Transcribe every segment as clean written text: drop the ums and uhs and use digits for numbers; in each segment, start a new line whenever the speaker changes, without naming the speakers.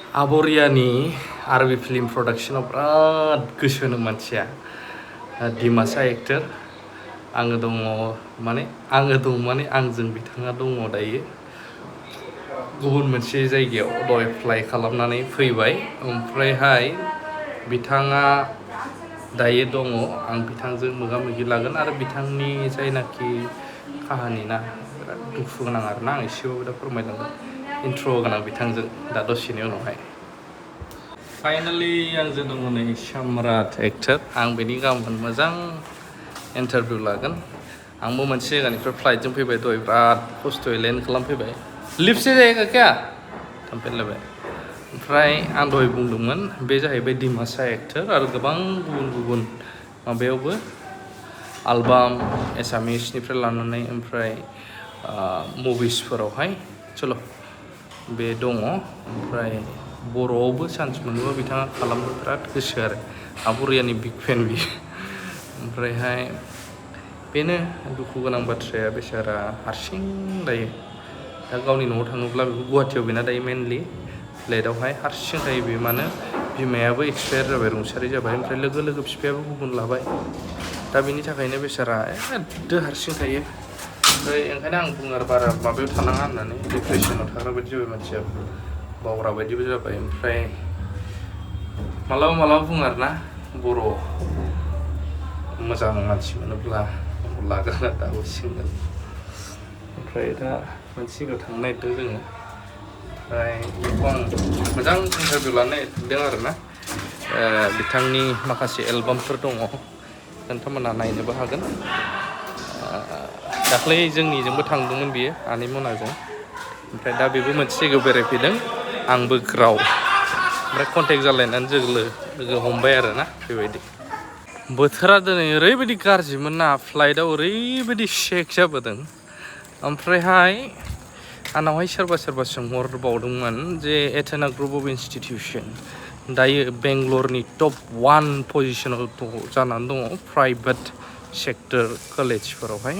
आबरियानि आरबि film प्रडाक्शनाव बिराद गोसो होनो मानसिया डिमासा एक्टर आङो दङ माने आंजों बिथाङा दङ दायो गुबुन मोनसे जायगायाव दहाय फ्लाइ खालामनानै फैबाय ओमफ्रायहाय बिथाङा दायो दङ आं बिथांजों मोगा मोगि लागोन आरो बिथांनि जायनाखि काहानि ना बिराद दुखु गोनां आरोना आं एसेबाबो दा फोरमायलांगोन इन्ट्र' गोनां बिथांजों दा दसेनि उनावहाय फाइनालि आंजों दङ नै सम्राट एक्टर आं बेनि गाबोन मोजां इन्टारभिउ लागोन आंबो मोनसे जायगानिफ्राय फ्लाइटजों फैबाय दहाय बिराद खस्थ'यै लेन्ड खालामफैबाय लिफ्ट से जाएगा क्या थांफिनलायबाय ओमफ्राय आं दहाय बुंदोंमोन बे जाहैबाय डिमासा एक्टर आरो गोबां गुबुन माबायावबो एलबाम एसामिसनिफ्राय लानानै ओमफ्राय मुभिसफोरावहाय चलो बे दङ ओमफ्राय बर'आवबो चान्स मोनोबा बिथाङा खालामनो बिराद गोसो आरो आबरियानि बिग फेन बियो ओमफ्रायहाय बेनो दुखु गोनां बाथ्राया बेचारा हारसिं दायो दा गावनि न'आव थाङोब्ला बेखौ गुवाहाटियाव बेना दायो मेनलि फ्लेटआवहाय हारसिं थायो बे मानो बिमायाबो एक्सपायार जाबाय रुंसारि जाबाय ओमफ्राय लोगो लोगो बिफायाबो गुबुन लाबाय दा बेनि थाखायनो बेचारा एदो हारसिं थायो ओमफ्राय ओंखायनो आं बुङो आरो बारा माबायाव थानाङा होननानै डिप्रेसनाव थाग्रा बायदि जाबाय मानसिया बावग्रा बायदिबो जाबाय ओमफ्राय मालाबा बुङो आरोना बर' मोजां मानसि मोनोब्ला लागोन आरो दाबो सिंगोल ओमफ्राय दा मोनसे जायगायाव थांनो नागिरदों जोङो ओमफ्राय बेखौ आं मोजां इन्टारभिउ लानो नागिरदों आरोना बिथांनि माखासे एलबामफोर दङ नोंथांमोना नायनोबो हागोन दाख्लै जोंनिजोंबो थांदोंमोन बियो आनै मनाजों ओमफ्राय दा बेबो मोनसे जायगायाव बेरायफैदों आंबो ग्राव ओमफ्राय कन्टेक्ट जालायनानै लोगो हमबाय आरोना बेबायदि बोथोरा दिनै ओरैबायदि गाज्रिमोन ना फ्लाइटआव ओरैबायदि शेक जाबोदों ओमफ्रायहाय आंनावहाय सोरबा सोंहरबावदोंमोन जे एथेना ग्रुप अफ इन्सटिटिउसन दायो बेंगलरनि टप 1 पजिशनाव जानानै दङ प्राइभेट सेक्टर कलेजफोरावहाय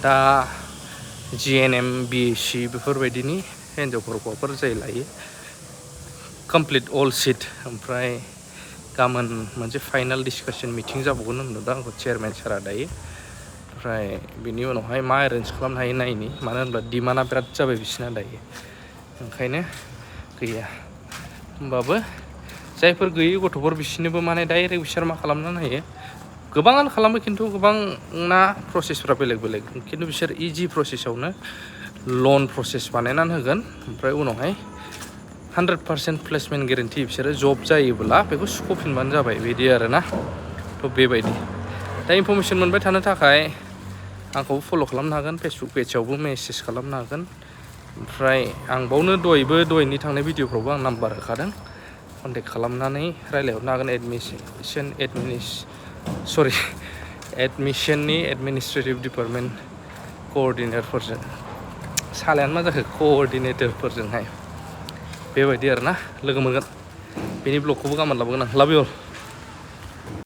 दा जिएनएम बिएससि बेफोरबायदिनि हिन्जावफोर हौवाफोर जाय लायो कमप्लिट अल सिट ओमफ्राय गाबोन मोनसे फाइनाल डिसकासन मिटिं जाबावगोन होनदों आंखौ चेयारमेन सारा दायो ओमफ्राय बिनि उनावहाय मा एरेन्ज खालामनो हायो नायनि मानो होनब्ला डिमान्डआ बिराद जाबाय बिसिना दायो ओंखायनो गैया होमबाबो जायफोर गैयै गथ'फोर बिसोरनोबो माने डाइरेक्ट बिसोर मा खालामनानै होयो गोबाङानो खालामो खिन्थु गोबांना प्रसेसफ्रा बेलेग खिन्थु बिसोर इजि प्रसेसआवनो लन प्रसेस बानायनानै होगोन ओमफ्राय उनावहाय 100% प्लेसमेन्ट गेरेन्टि बिसोरो जब जायोब्ला बेखौ सुख'फिनबानो जाबाय बिदि आरोना थ' बेबायदि दा इनफरमेसन मोनबाय थानो थाखाय आंखौबो फल' खालामनो हागोन फेसबुक पेजआवबो मेसेज खालामनो हागोन ओमफ्राय आं बावनो दहायनि थांनाय भिडिअफ्रावबो आं नाम्बार होखादों कन्टेक्ट खालामनानै रायज्लायहरनो हागोन एडमिसननि एडमिनिस्ट्रेटिभ डिपार्टमेन्ट कअर्डिनेटरफोरजों सालायानो मा जाखो कअर्डिनेटरफोरजोंहाय बेबायदि आरोना लोगो मोनगोन बेनि ब्लगखौबो गाबोन लाबोगोन आं लाभ इउ अल